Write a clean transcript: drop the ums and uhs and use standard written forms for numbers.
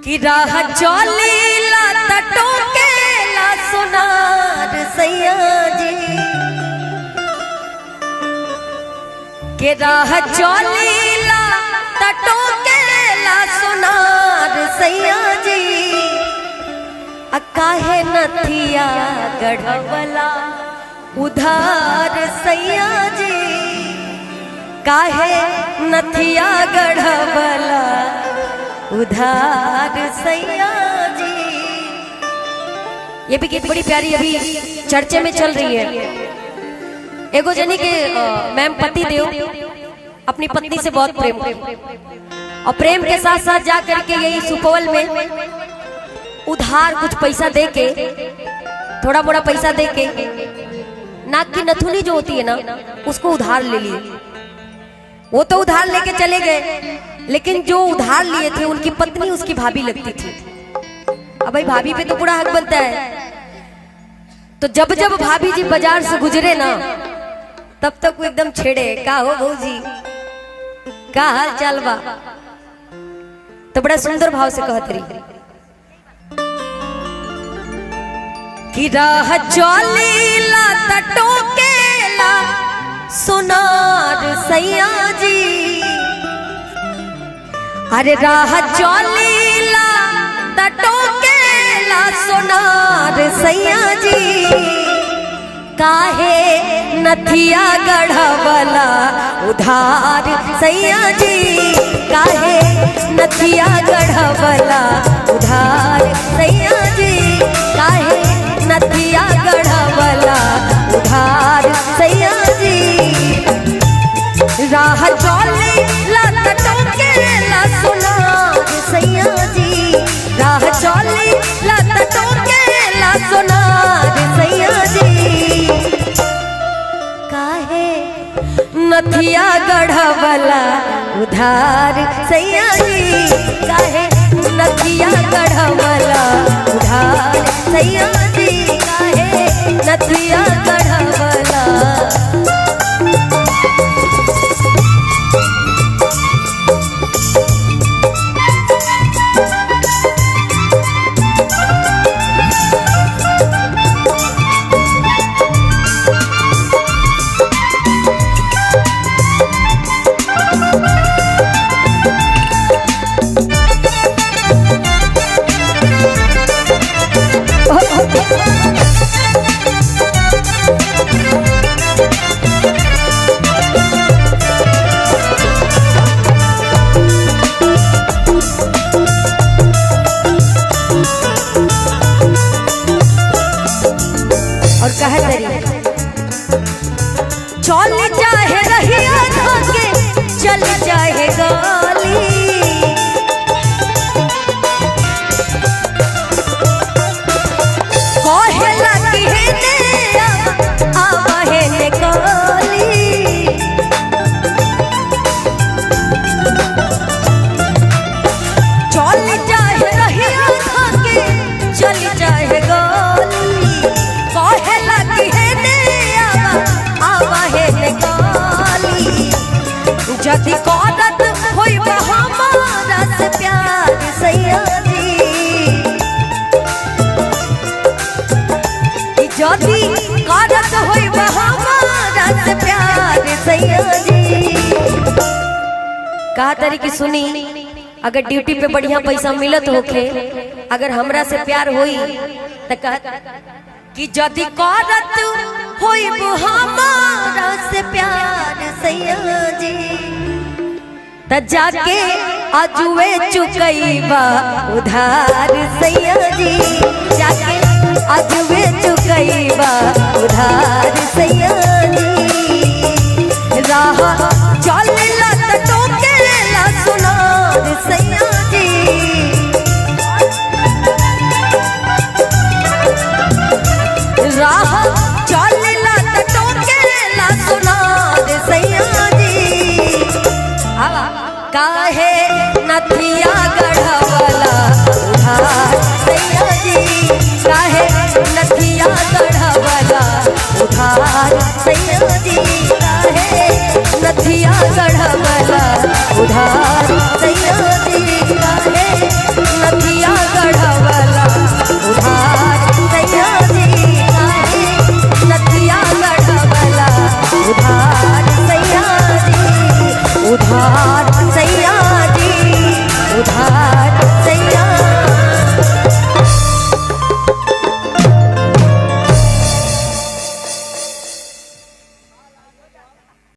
कि राह चलेला टटोकेला सोनार सैया जी के राह चलेला टटोकेला सोनार सैया जी काहे नथिया गढ़वला उधार सैया जी काहे नथिया गढ़वला उधार सैया जी। ये भी गीत बड़ी प्यारी अभी चर्चे में चल रही है। एगो जनी के मैम पति देव अपनी पत्नी से बहुत प्रेम और प्रेम के साथ साथ जा करके यही सुपौल में उधार कुछ पैसा दे के थोड़ा मोड़ा पैसा दे के नाक की नथुनी जो होती है ना उसको उधार ले लिए। वो तो उधार लेके चले गए लेकिन जो उधार लिए थे उनकी पत्नी उसकी भाभी लगती थी। अब भाई भाभी पे तो पूरा हक बनता है। तो जब जब भाभी जी बाजार से गुजरे ना तब तक वो एकदम छेड़े का हो बहू जी का हाल चाल बा। तो बड़ा सुंदर भाव से कहत रही कि राह चलेला टटोकेला सोनार सैया जी अरे राह चलेला टटोकेला सोनार सैया जी काहे नथिया गढ़वला उधार सैया जी काहे नथिया गढ़वला उधार सैया जी काहे नथिया गढ़वला उधार सैया जी। राह चलेला टटोकेला सोनार सैया जी राह चलेला टटोकेला सोनार सैया जी काहे नथिया गढ़वला उधार सैया जी काहे नथिया गढ़वला उधार सैया जी काहे नथिया गढ़वला। और कहे तरी चल जाए रहिया धागे चल जाए गाली कहेला कि हेने आवा हेने गाली चल जाए रहिया धागे चल जाए गाली जदि करत होई हमारा से प्यार सैया जी जदि करत होई हमारा से प्यार सैया जी। कहा तरी की सुनी अगर ड्यूटी पे बढ़िया पैसा मिलत होखे अगर हमरा से प्यार होई तो कहत कि जदि करत होई हमारा से प्यार सैया जी त जाके अजुए चुकैबा उधार सैया जी जाके अजुए चुकैबा उधार सैया